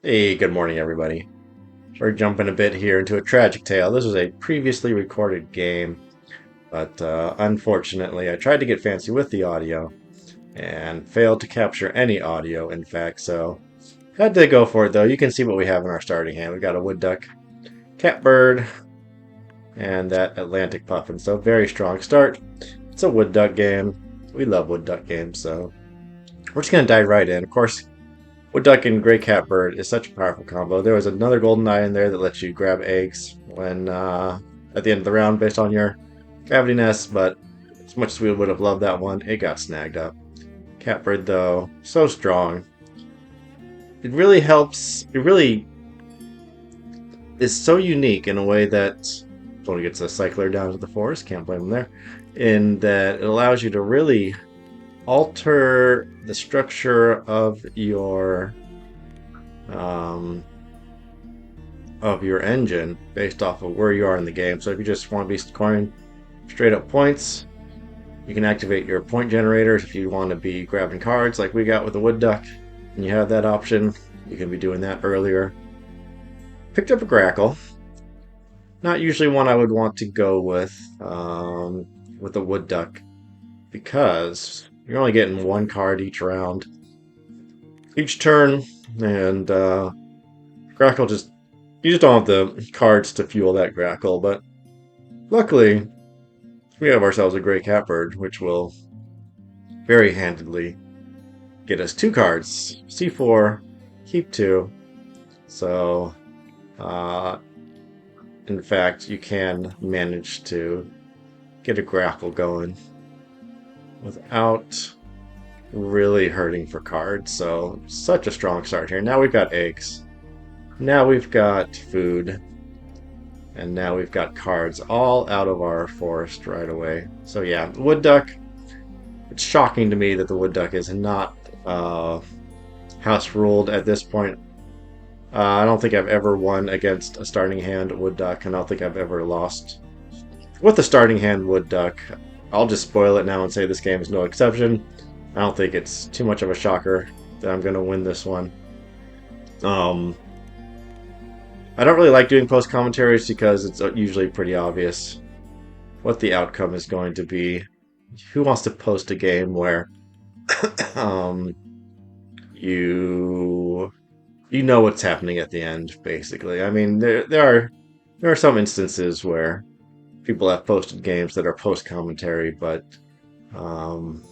Hey, good morning, everybody. We're jumping a bit here into a tragic tale. This was a previously recorded game, but unfortunately, I tried to get fancy with the audio and failed to capture any audio, in fact, so had to go for it, though. You can see what we have in our starting hand. We got a wood duck, catbird, and that Atlantic puffin, so very strong start. It's a wood duck game. We love wood duck games, so we're just going to dive right in. Of course, Wood Duck and Gray Catbird is such a powerful combo. There was another golden eye in there that lets you grab eggs when at the end of the round based on your gravity nest, but as much as we would have loved that one, it got snagged up. Catbird, though, so strong. It really helps. It really is so unique in a way that when he gets a cycler down to the forest, can't blame him there, in that it allows you to really alter the structure um, of your engine based off of where you are in the game. So if you just want to be scoring straight up points, you can activate your point generators. If you want to be grabbing cards like we got with the wood duck, and you have that option, you can be doing that earlier. Picked up a grackle. Not usually one I would want to go with the wood duck because you're only getting one card each round, each turn, and grackle you just don't have the cards to fuel that grackle. But luckily, we have ourselves a gray catbird, which will very handedly get us two cards. C4, keep two. So, in fact, you can manage to get a grackle going without really hurting for cards. So, such a strong start here. Now we've got eggs. Now we've got food. And now we've got cards all out of our forest right away. So yeah, wood duck. It's shocking to me that the wood duck is not house ruled at this point. I don't think I've ever won against a starting hand wood duck, and I don't think I've ever lost with a starting hand wood duck. I'll just spoil it now and say this game is no exception. I don't think it's too much of a shocker that I'm going to win this one. I don't really like doing post commentaries because it's usually pretty obvious what the outcome is going to be. Who wants to post a game where um, you know what's happening at the end? Basically, I mean there are some instances where people have posted games that are post commentary, um,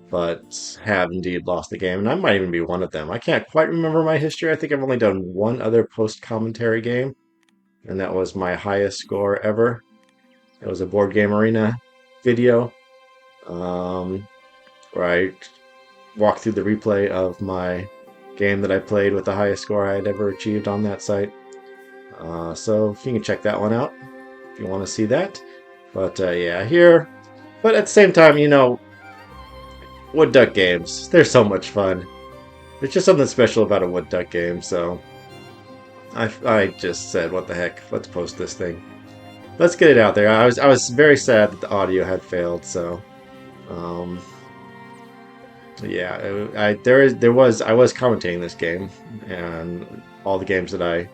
but have indeed lost the game, and I might even be one of them. I can't quite remember my history. I think I've only done one other post commentary game, and that was my highest score ever. It was a Board Game Arena video um, where I walked through the replay of my game that I played with the highest score I had ever achieved on that site. So you can check that one out if you want to see that. But yeah, here. But at the same time, wood duck games, they're so much fun. There's just something special about a wood duck game, so I just said, what the heck, let's post this thing. Let's get it out there. I was very sad that the audio had failed, so um, yeah, I was commentating this game, and all the games that I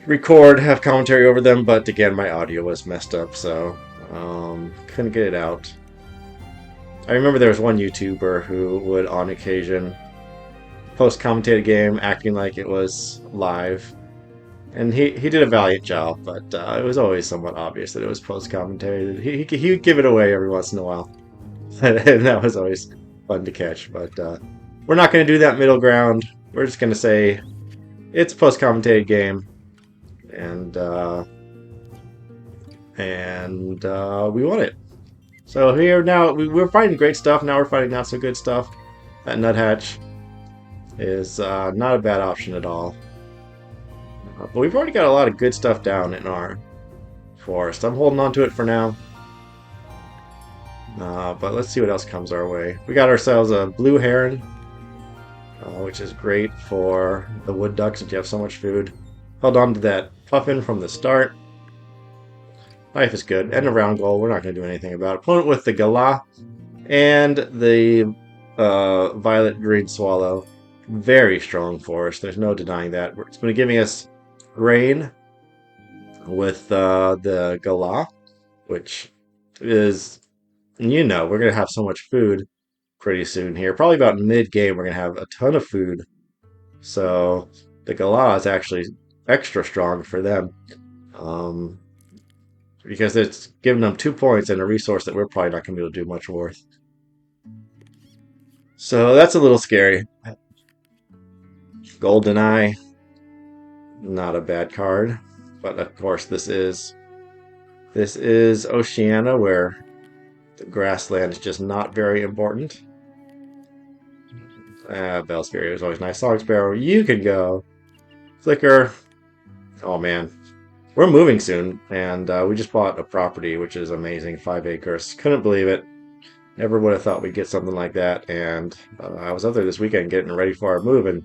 record have commentary over them, but again, my audio was messed up, so couldn't get it out. I remember there was one YouTuber who would, on occasion, post commentate a game acting like it was live. And he did a valiant job, but it was always somewhat obvious that it was post commentated. He would give it away every once in a while. And that was always fun to catch. But we're not going to do that middle ground. We're just going to say it's a post commentated game. And we won it. So here now, we're fighting great stuff. Now we're fighting not so good stuff. That nuthatch is not a bad option at all. But we've already got a lot of good stuff down in our forest. I'm holding on to it for now. But let's see what else comes our way. We got ourselves a blue heron, which is great for the wood ducks if you have so much food. Held on to that puffin from the start. Life is good. And a round goal. We're not going to do anything about it. Opponent with the Gala and the violet green swallow very strong forest. There's no denying that. It's been giving us grain with the Galah, which is, we're going to have so much food pretty soon here. Probably about mid-game, we're going to have a ton of food. So the Galah is actually extra strong for them. Um, because it's giving them 2 points and a resource that we're probably not going to be able to do much worth. So that's a little scary. Golden Eye, not a bad card, but of course this is Oceania, where the grassland is just not very important. Bell Sparrow is always nice. Song Sparrow, you can go. Flicker. Oh man, we're moving soon, and we just bought a property, which is amazing. 5 acres. Couldn't believe it. Never would have thought we'd get something like that. And I was up there this weekend getting ready for our move, and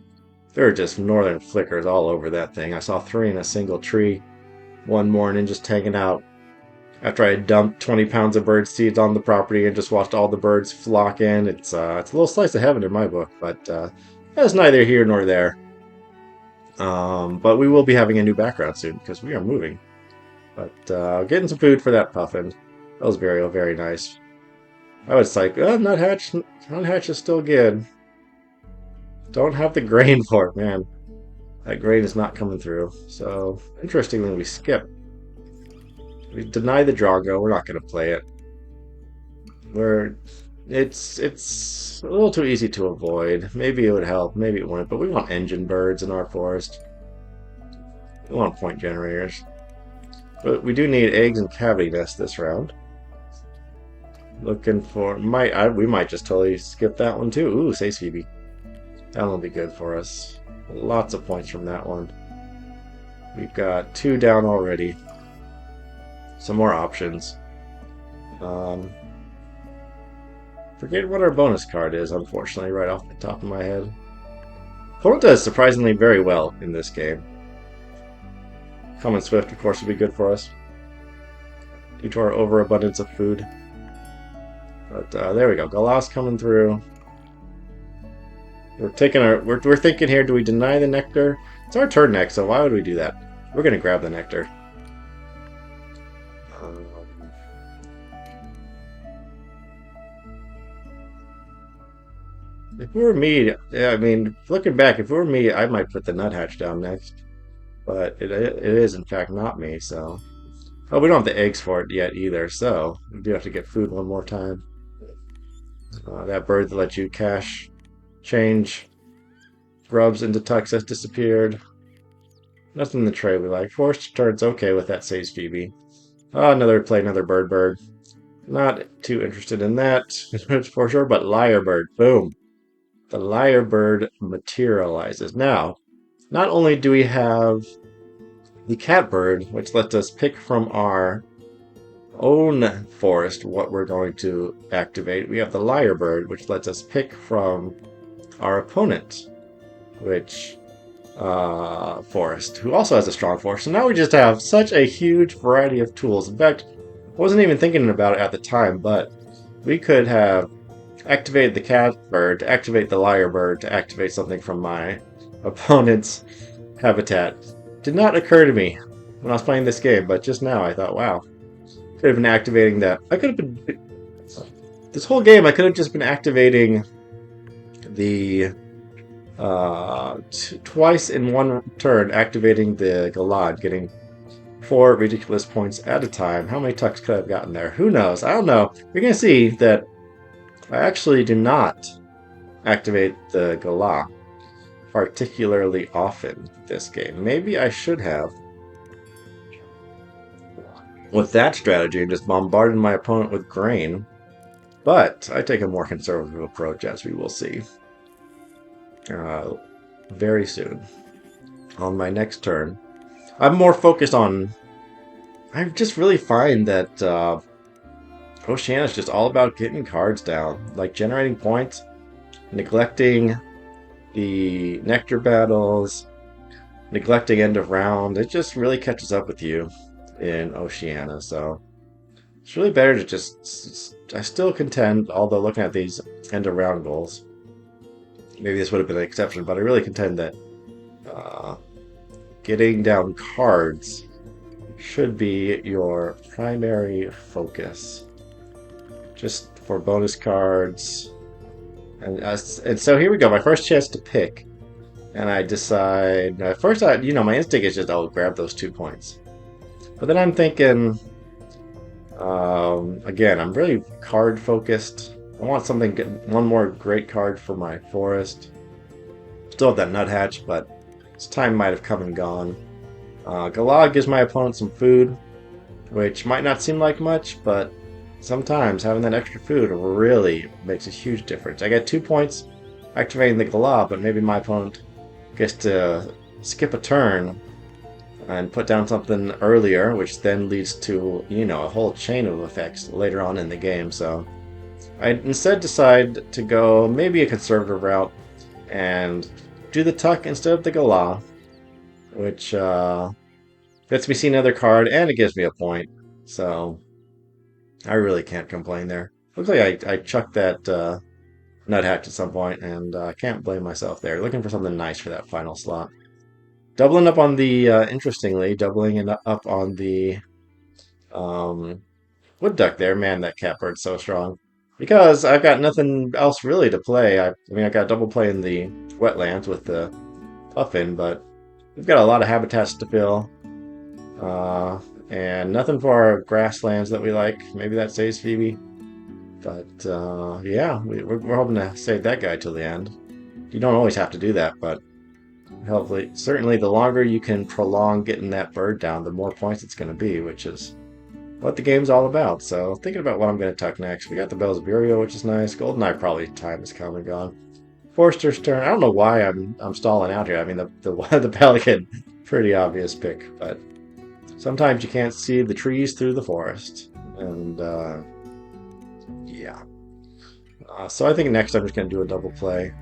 there were just northern flickers all over that thing. I saw 3 in a single tree one morning just hanging out after I had dumped 20 pounds of bird seeds on the property and just watched all the birds flock in. It's a little slice of heaven in my book, but that's neither here nor there. But we will be having a new background soon because we are moving. But getting some food for that puffin. That was very, very nice. I was like, oh, nuthatch is still good. Don't have the grain for it, man. That grain is not coming through. So, interestingly, we skip. We deny the Drago. We're not going to play it. It's a little too easy to avoid. Maybe it would help, maybe it wouldn't. But we want engine birds in our forest. We want point generators. But we do need eggs and cavity nests this round. Looking for we might just totally skip that one too. Ooh, Sace Phoebe. That one will be good for us. Lots of points from that one. We've got 2 down already. Some more options. Forget what our bonus card is, unfortunately, right off the top of my head. Opponent does surprisingly very well in this game. Common Swift, of course, would be good for us due to our overabundance of food. But there we go. Galah's coming through. We're thinking here, do we deny the nectar? It's our turn next, so why would we do that? We're going to grab the nectar. If it were me, yeah, I mean, looking back, if it were me, I might put the nuthatch down next. But it is, in fact, not me, so... Oh, we don't have the eggs for it yet either, so we do have to get food one more time. That bird that let you change grubs into tucks has disappeared. Nothing in the tray we like. Forced turns okay with that Sace Phoebe. Oh, another bird. Not too interested in that for sure, but lyrebird. Boom. The lyrebird materializes. Now, not only do we have the catbird, which lets us pick from our own forest what we're going to activate, we have the lyrebird, which lets us pick from our opponent, which forest, who also has a strong forest. So now we just have such a huge variety of tools. In fact, I wasn't even thinking about it at the time, but we could have activated the catbird to activate the lyrebird to activate something from my opponent's habitat. Did not occur to me when I was playing this game, but just now I thought, wow, could have been activating that. I could have been this whole game. I could have just been activating the twice in one turn, activating the Galad, getting 4 ridiculous points at a time. How many tucks could I have gotten there? Who knows? I don't know. You're gonna see that I actually do not activate the Galah particularly often this game. Maybe I should have. With that strategy, just bombarded my opponent with grain. But I take a more conservative approach, as we will see very soon. On my next turn, I'm more focused on... I just really find that Oceania is just all about getting cards down. Like generating points, neglecting the nectar battles, neglecting end of round. It just really catches up with you in Oceania, so it's really better to just... I still contend, although looking at these end of round goals, maybe this would have been an exception, but I really contend that uh, getting down cards should be your primary focus. Just for bonus cards. And so here we go, my first chance to pick. And I decide, at first, my instinct is just, grab those 2 points. But then I'm thinking, again, I'm really card focused. I want one more great card for my forest. Still have that nuthatch, but its time might have come and gone. Galah gives my opponent some food, which might not seem like much, but sometimes having that extra food really makes a huge difference. I get 2 points activating the Galah, but maybe my opponent gets to skip a turn and put down something earlier, which then leads to, a whole chain of effects later on in the game. So I instead decide to go maybe a conservative route and do the Tuck instead of the Galah, which lets me see another card and it gives me a point. So I really can't complain there. Looks like I chucked that nuthatch at some point, and I can't blame myself there. Looking for something nice for that final slot. Doubling up on the, interestingly, up on the wood duck there. Man, that catbird's so strong. Because I've got nothing else really to play. I got double play in the wetlands with the puffin, but we've got a lot of habitats to fill. And nothing for our grasslands that we like. Maybe that saves Phoebe. But yeah, we're hoping to save that guy till the end. You don't always have to do that, but hopefully, certainly the longer you can prolong getting that bird down, the more points it's going to be, which is what the game's all about. So thinking about what I'm going to tuck next. We got the Bell's Bureau, which is nice. Goldeneye probably time has come and gone. Forrester's turn. I don't know why I'm stalling out here. I mean, the Pelican, pretty obvious pick, but sometimes you can't see the trees through the forest. And yeah. So I think next I'm just going to do a double play.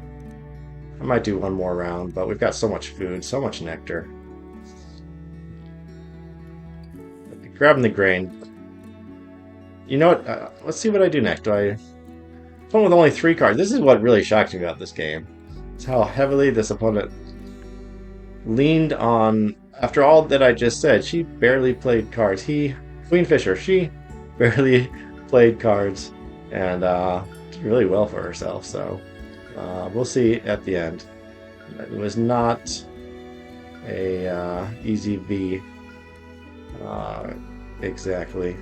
I might do one more round, but we've got so much food, so much nectar. Grabbing the grain. You know what? Let's see what I do next. Opponent with only 3 cards. This is what really shocks me about this game. It's how heavily this opponent leaned on. After all that I just said, she barely played cards. Queen Fisher, she barely played cards and did really well for herself. So we'll see at the end. It was not a easy V. Exactly.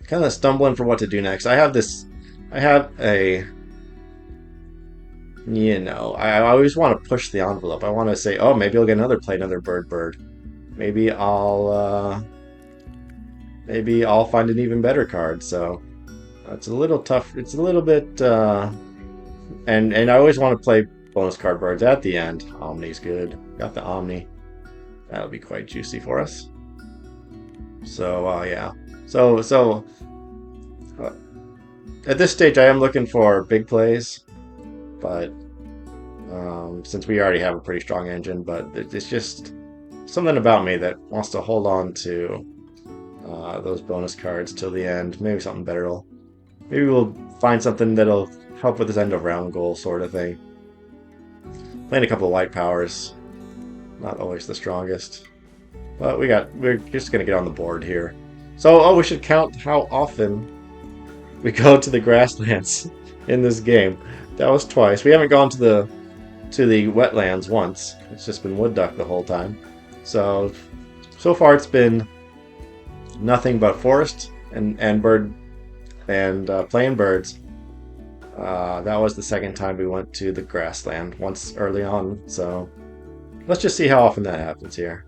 Kind of stumbling for what to do next. I have a, I always want to push the envelope. I want to say, oh, maybe I'll get play another bird. Maybe I'll find an even better card. So it's a little tough. It's a little bit, and I always want to play bonus card birds at the end. Omni's good. Got the Omni. That'll be quite juicy for us. So yeah. So at this stage, I am looking for big plays, but since we already have a pretty strong engine, but it's just something about me that wants to hold on to those bonus cards till the end. Maybe something better. Maybe we'll find something that'll help with this end of round goal sort of thing. Playing a couple of white powers, not always the strongest, but we're just gonna get on the board here. So we should count how often we go to the grasslands in this game. That was twice. We haven't gone to the wetlands once. It's just been wood duck the whole time. So far it's been nothing but forest and bird and playing birds. That was the second time we went to the grassland, once early on. So let's just see how often that happens here.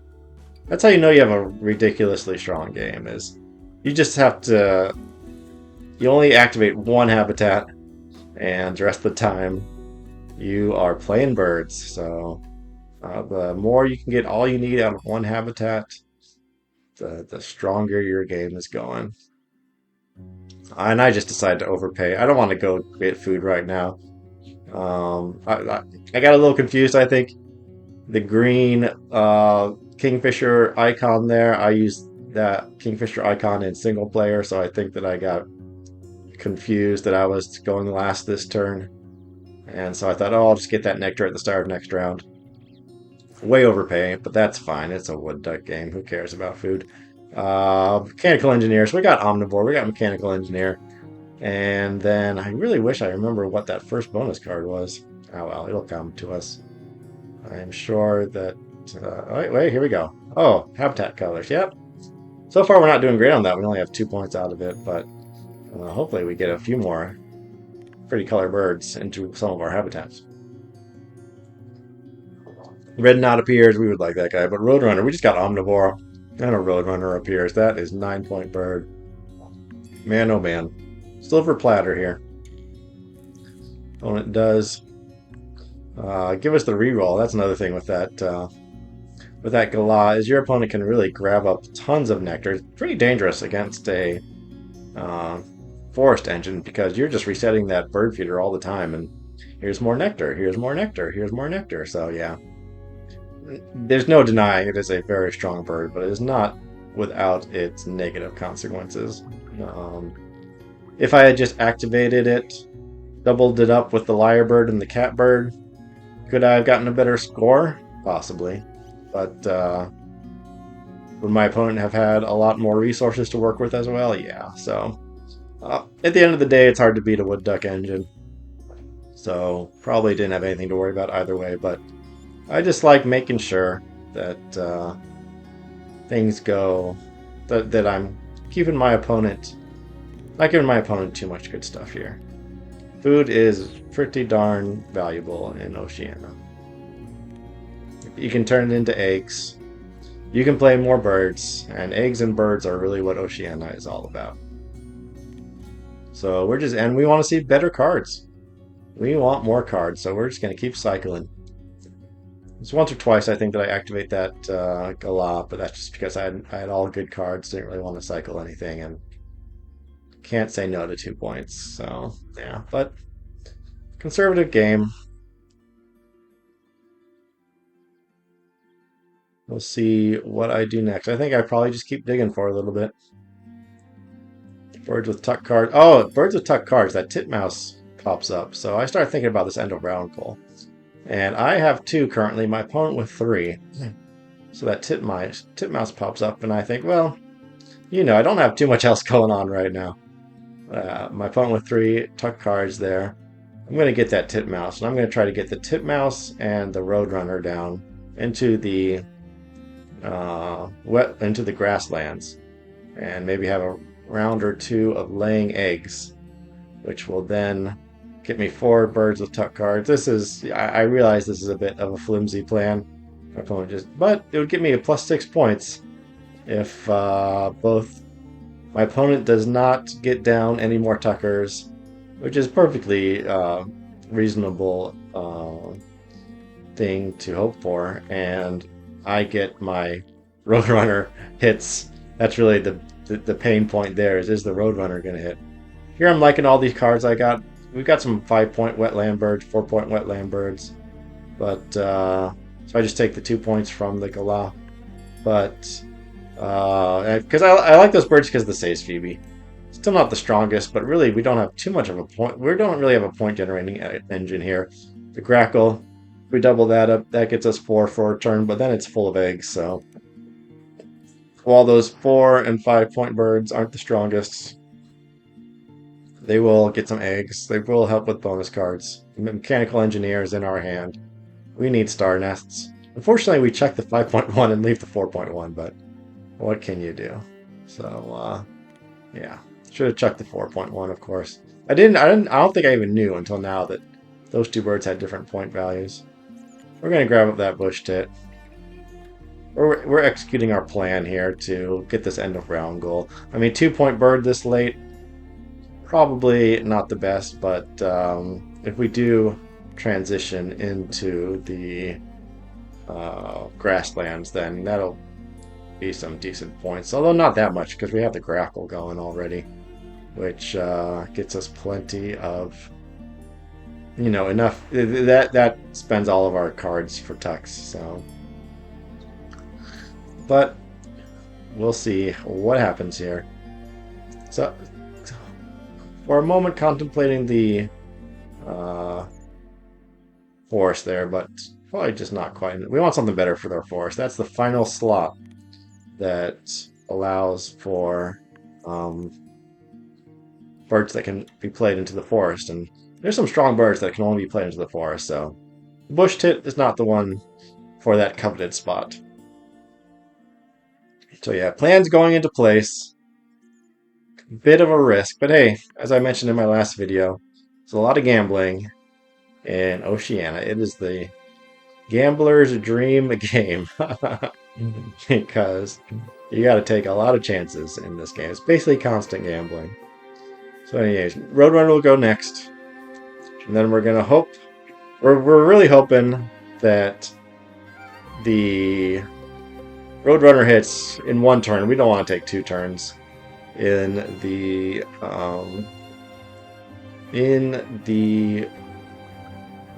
That's how you know you have a ridiculously strong game, is you just have to... You only activate one habitat, and the rest of the time you are playing birds. So the more you can get all you need out of one habitat, the stronger your game is going. And I just decided to overpay. I don't want to go get food right now. I got a little confused, I think. The green Kingfisher icon there, I used that Kingfisher icon in single player, so I think that I got confused that I was going last this turn. And so I thought, oh, I'll just get that nectar at the start of next round. Way overpay, but that's fine. It's a wood duck game. Who cares about food? Mechanical engineer. So we got omnivore. We got mechanical engineer. And then I really wish I remember what that first bonus card was. Oh well, it'll come to us. I'm sure that... wait, here we go. Oh, habitat colors. Yep. So far we're not doing great on that. We only have 2 points out of it, but hopefully we get a few more pretty color birds into some of our habitats. Red Knot appears. We would like that guy. But Roadrunner, we just got Omnivore. And a Roadrunner appears. That is 9-point bird. Man, oh man. Silver platter here. Opponent does give us the reroll. That's another thing with that Galah, is your opponent can really grab up tons of nectar. It's pretty dangerous against a forest engine because you're just resetting that bird feeder all the time. And here's more nectar. Here's more nectar. Here's more nectar. So yeah. There's no denying it is a very strong bird, but it is not without its negative consequences. If I had just activated it, doubled it up with the lyrebird and the catbird, could I have gotten a better score? Possibly. But would my opponent have had a lot more resources to work with as well? Yeah, so at the end of the day, it's hard to beat a wood duck engine. So probably didn't have anything to worry about either way, but I just like making sure that things go, that I'm keeping my opponent, not giving my opponent too much good stuff here. Food is pretty darn valuable in Oceania. You can turn it into eggs. You can play more birds, and eggs and birds are really what Oceania is all about. So and we want to see better cards. We want more cards, so we're just going to keep cycling. It's once or twice I think that I activate that Galah, but that's just because I had all good cards, didn't really want to cycle anything, and can't say no to 2 points. So yeah, but conservative game. We'll see what I do next. I think I probably just keep digging for a little bit. Birds with tuck cards. Oh, birds with tuck cards. That titmouse pops up. So I start thinking about this end of round call. And I have 2 currently, my opponent with 3. So that titmouse pops up, and I think, well, I don't have too much else going on right now. My opponent with 3 tuck cards there. I'm going to get that titmouse, and I'm going to try to get the titmouse and the roadrunner down into the into the grasslands, and maybe have a round or 2 of laying eggs, which will then get me 4 birds with tuck cards. I realize this is a bit of a flimsy plan. My opponent but it would give me a +6 points if both my opponent does not get down any more tuckers, which is perfectly reasonable thing to hope for, and I get my Roadrunner hits. That's really the pain point there, is the Roadrunner going to hit? Here I'm liking all these cards I got. We've got some 5-point wetland birds, 4-point wetland birds, but so I just take the 2 points from the Galah. But because I like those birds because of the Sace Phoebe. Still not the strongest, but really we don't have too much of a point. We don't really have a point generating engine here. The Grackle, if we double that up, that gets us 4 for a turn, but then it's full of eggs. So while those 4 and 5-point birds aren't the strongest, they will get some eggs. They will help with bonus cards. Mechanical Engineer is in our hand. We need Star Nests. Unfortunately, we check the 5.1 and leave the 4.1, but what can you do? So, yeah. Should have checked the 4.1, of course. I don't think I even knew until now that those 2 birds had different point values. We're going to grab up that bush tit. We're executing our plan here to get this end of round goal. I mean, 2-point bird this late, probably not the best, but if we do transition into the grasslands, then that'll be some decent points. Although not that much, because we have the Grackle going already, which gets us plenty of, enough. That spends all of our cards for tucks, so. But we'll see what happens here. So, for a moment, contemplating the forest there, but probably just not quite. We want something better for our forest. That's the final slot that allows for um, birds that can be played into the forest, and there's some strong birds that can only be played into the forest. So bush tit is not the one for that coveted spot. So yeah, plans going into place. Bit of a risk, but hey, as I mentioned in my last video, there's a lot of gambling in Oceania. It is the gambler's dream game because you got to take a lot of chances in this game. It's basically constant gambling. So anyways, Roadrunner will go next, and then we're gonna hope. We're really hoping that the Roadrunner hits in one turn. We don't want to take 2 turns in the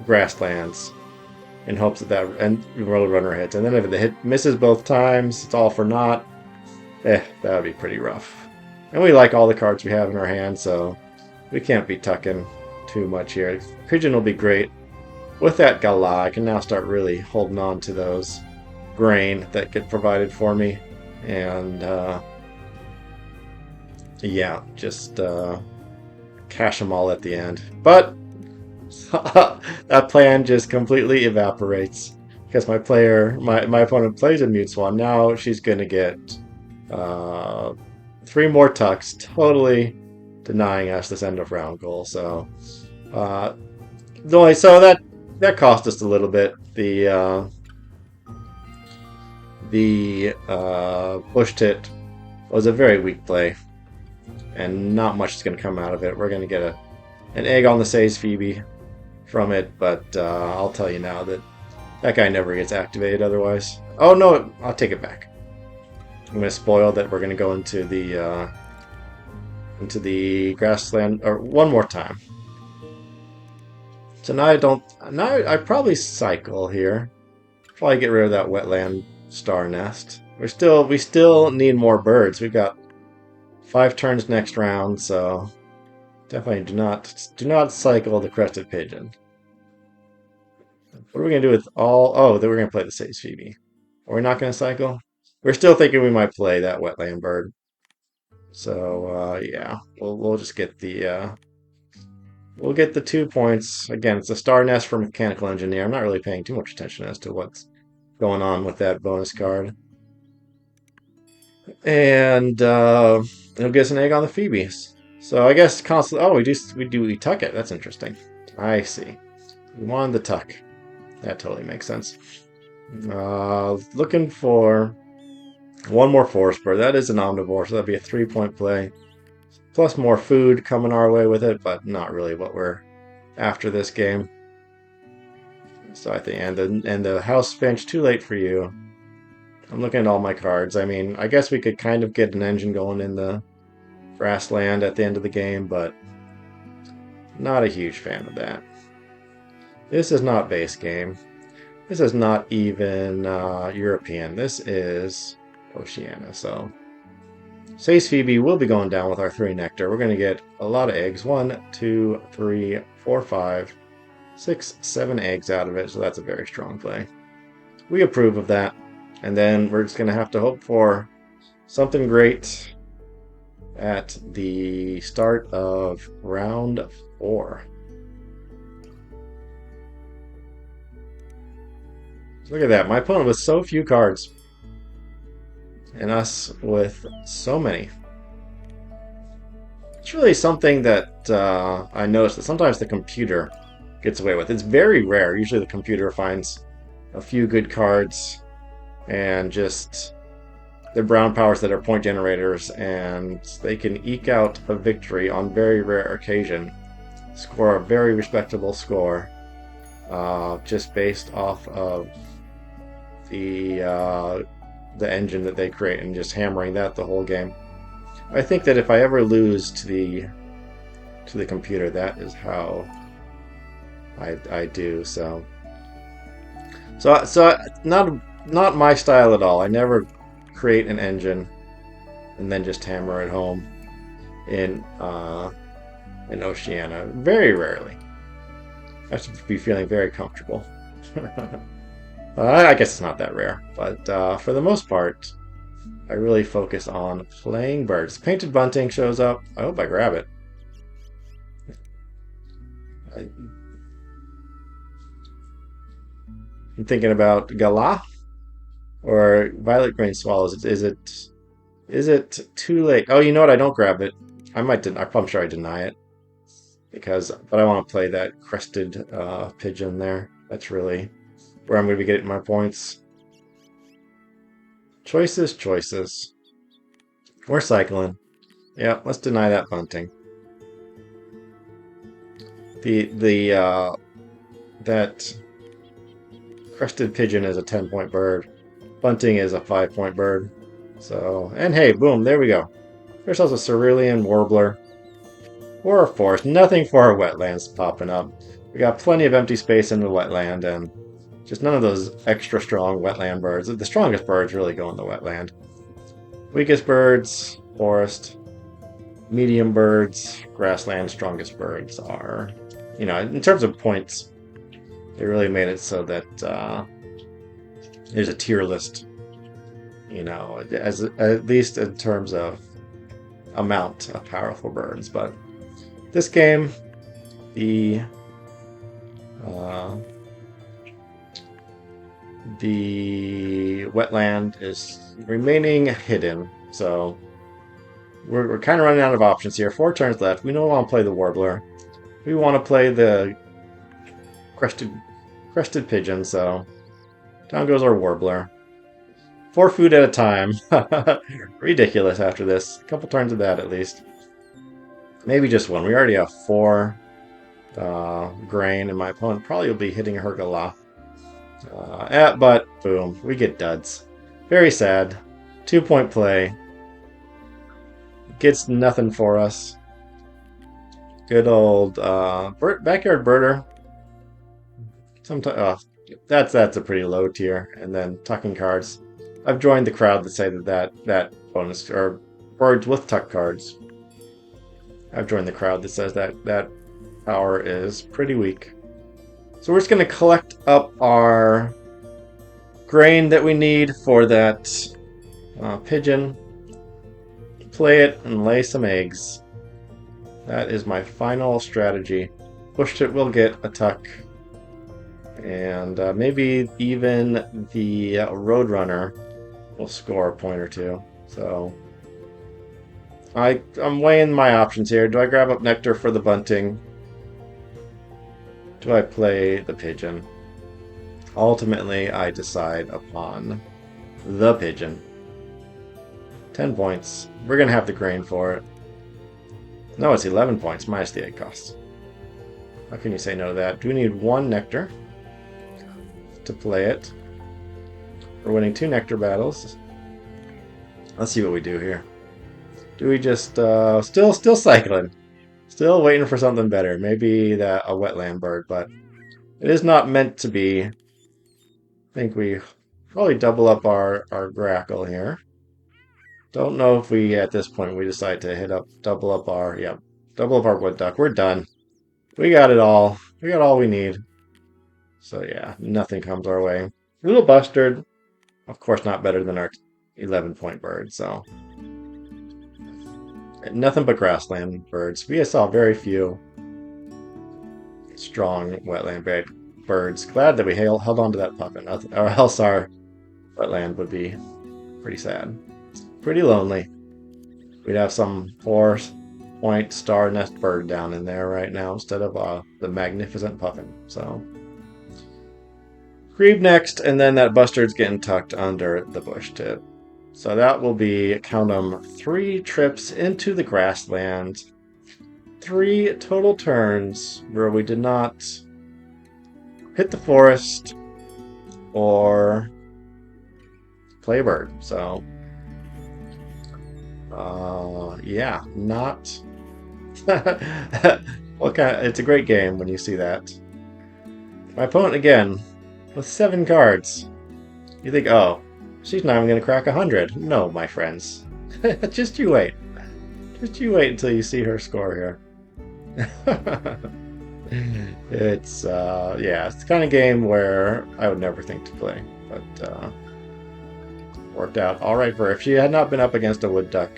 grasslands in hopes that and Roadrunner hits. And then if the hit misses both times, it's all for naught. That would be pretty rough. And we like all the cards we have in our hand, so we can't be tucking too much here. Pigeon will be great. With that Gala, I can now start really holding on to those grain that get provided for me. And yeah, just cash them all at the end. But that plan just completely evaporates because my opponent plays a Mute Swan. Now she's going to get 3 more tucks, totally denying us this end of round goal. So that cost us a little bit. The bush tit was a very weak play, and not much is going to come out of it. We're going to get an egg on the Say's Phoebe from it, but I'll tell you now that guy never gets activated otherwise. Oh no, I'll take it back. I'm going to spoil that we're going to go into the grassland one more time. So now I probably cycle here. Probably get rid of that wetland star nest. We still need more birds. We've got 5 turns next round, so definitely do not cycle the crested pigeon. What are we gonna do with all? Oh, then we're gonna play the Say's Phoebe. Are we not gonna cycle? We're still thinking we might play that wetland bird. So yeah, we'll just get the we'll get the 2 points. Again, it's a star nest for mechanical engineer. I'm not really paying too much attention as to what's going on with that bonus card. And it'll get us an egg on the Phoebes. So I guess constantly. Oh, we tuck it. That's interesting. I see. We wanted the tuck. That totally makes sense. Looking for 1 more forest bird. That is an omnivore, so that'd be a 3-point play. Plus more food coming our way with it, but not really what we're after this game. So I think, and the house bench, too late for you. I'm looking at all my cards. I mean, I guess we could kind of get an engine going in the grassland at the end of the game, but not a huge fan of that. This is not base game. This is not even European. This is Oceania. So Say's Phoebe will be going down with our 3 nectar. We're going to get a lot of eggs. 1, 2, 3, 4, 5, 6, 7 eggs out of it. So that's a very strong play. We approve of that. And then we're just going to have to hope for something great at the start of round 4. Look at that. My opponent with so few cards. And us with so many. It's really something that I noticed that sometimes the computer gets away with. It's very rare. Usually the computer finds a few good cards and just the brown powers that are point generators, and they can eke out a victory on very rare occasion. Score a very respectable score just based off of the engine that they create and just hammering that the whole game. I think that if I ever lose to the computer, that is how I do. So not my style at all. I never create an engine and then just hammer it home in Oceania. Very rarely. I should be feeling very comfortable. I guess it's not that rare, but for the most part, I really focus on playing birds. Painted bunting shows up. I hope I grab it. I'm thinking about Gala or Violet Green Swallows. Is it too late? Oh, you know what? I don't grab it. I'm sure I deny it but I want to play that crested pigeon there. That's really where I'm going to be getting my points. Choices. We're cycling. Yeah, let's deny that bunting. That crested pigeon is a 10-point bird. Bunting is a 5-point bird. So, and hey, boom, there we go. There's also a cerulean warbler. Or a forest. Nothing for our wetlands popping up. We got plenty of empty space in the wetland, and just none of those extra strong wetland birds. The strongest birds really go in the wetland. Weakest birds, forest. Medium birds, grassland. Strongest birds are, in terms of points, they really made it so that there's a tier list. At least in terms of amount of powerful birds, but this game, the wetland is remaining hidden, so we're kind of running out of options here. 4 turns left. We don't want to play the warbler. We want to play the crested pigeon, so down goes our warbler. 4 food at a time. Ridiculous after this. A couple turns of that at least. Maybe just 1. We already have 4 grain, and my opponent probably will be hitting her Gala. But, boom, we get duds. Very sad. 2-point play. Gets nothing for us. Good old backyard birder. Sometimes, that's a pretty low tier. And then tucking cards. I've joined the crowd that say that bonus, or birds with tuck cards. I've joined the crowd that says that power is pretty weak. So we're just going to collect up our grain that we need for that pigeon, play it, and lay some eggs. That is my final strategy. Pushed it will get a tuck, and maybe even the Roadrunner will score a point or 2. So I'm weighing my options here. Do I grab up Nectar for the bunting? Do I play the pigeon? Ultimately, I decide upon the pigeon. 10 points. We're going to have the grain for it. No, it's 11 points minus the egg cost. How can you say no to that? Do we need 1 Nectar to play it? We're winning 2 Nectar battles. Let's see what we do here. Do we just still cycling? Still waiting for something better. Maybe a wetland bird, but it is not meant to be. I think we probably double up our grackle here. Don't know if we at this point we decide to double up our wood duck. We're done. We got it all. We got all we need. So yeah, nothing comes our way. A little bustard. Of course, not better than our 11-point bird. So. Nothing but grassland birds. We saw very few strong wetland birds. Glad that we held on to that puppet, or else our wetland would be pretty sad. Pretty lonely. We'd have some 4-point star nest bird down in there right now instead of the magnificent puffin. So, Grebe next, and then that bustard's getting tucked under the bush tip. So that will be, count 'em, 3 trips into the grassland. 3 total turns where we did not hit the forest or play a bird. So, yeah, not... It's a great game when you see that. My opponent, again, with 7 cards. You think, oh, she's not even going to crack 100. No, my friends. Just you wait. Just you wait until you see her score here. It's yeah, it's the kind of game where I would never think to play, but worked out all right for her. If she had not been up against a wood duck,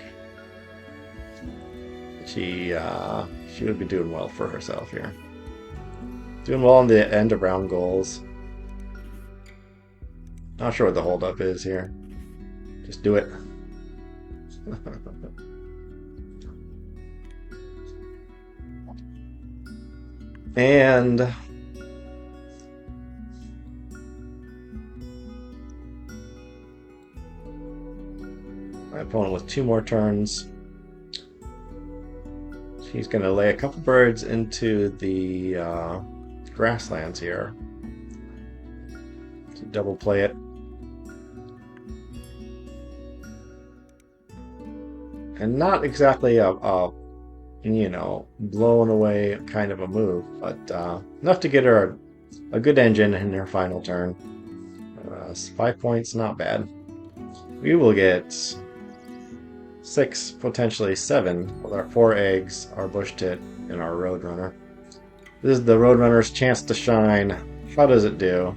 she would be doing well for herself here. Doing well on the end of round goals. Not sure what the holdup is here. Just do it. And my opponent with 2 more turns. He's going to lay a couple birds into the grasslands here to double play it. And not exactly a you know, blown away kind of a move, but enough to get her a good engine in her final turn. 5 points, not bad. We will get 6, potentially 7, with our 4 eggs, our bush tit, and our roadrunner. This is the roadrunner's chance to shine. How does it do?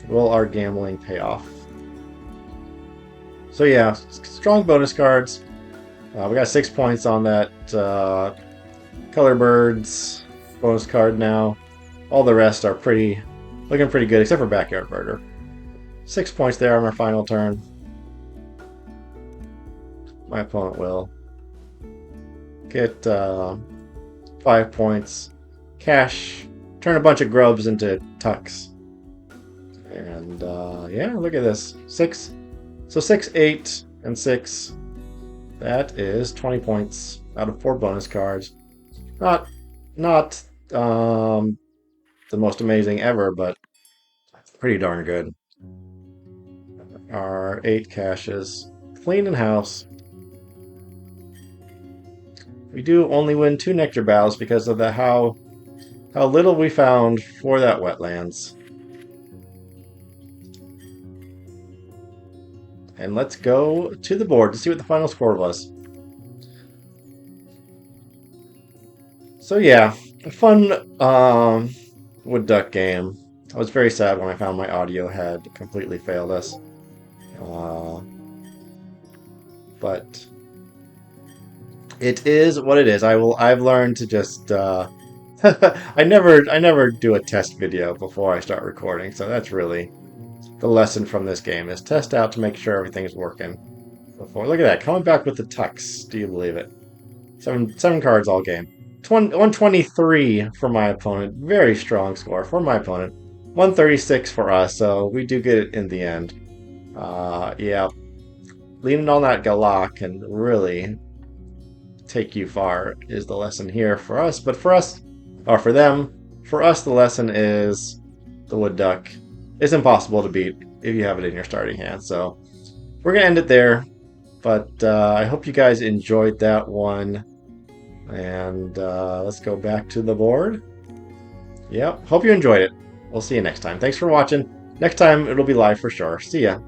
Will our gambling pay off? So yeah, strong bonus cards. We got 6 points on that Color Birds bonus card now. All the rest are looking pretty good, except for Backyard Burger. 6 points there on our final turn. My opponent will get 5 points, cash, turn a bunch of grubs into tucks, and yeah, look at this. 6, so 6, 8, and 6. That is 20 points out of 4 bonus cards. Not the most amazing ever, but pretty darn good. Our 8 caches, clean in house. We do only win 2 nectar battles because of how little we found for that wetlands. And let's go to the board to see what the final score was. So yeah, a fun wood duck game. I was very sad when I found my audio had completely failed us. But it is what it is. I've learned to just I never do a test video before I start recording, so that's really the lesson from this game, is test out to make sure everything's working before. Look at that, coming back with the tucks. Do you believe it? 7 cards all game. 123 for my opponent. Very strong score for my opponent. 136 for us, so we do get it in the end. Yeah, leaning on that Galak can really take you far is the lesson here for us. But for us, or for them, for us the lesson is the wood duck is impossible to beat if you have it in your starting hand. So we're going to end it there. But I hope you guys enjoyed that one. And let's go back to the board. Yep, hope you enjoyed it. We'll see you next time. Thanks for watching. Next time it'll be live for sure. See ya.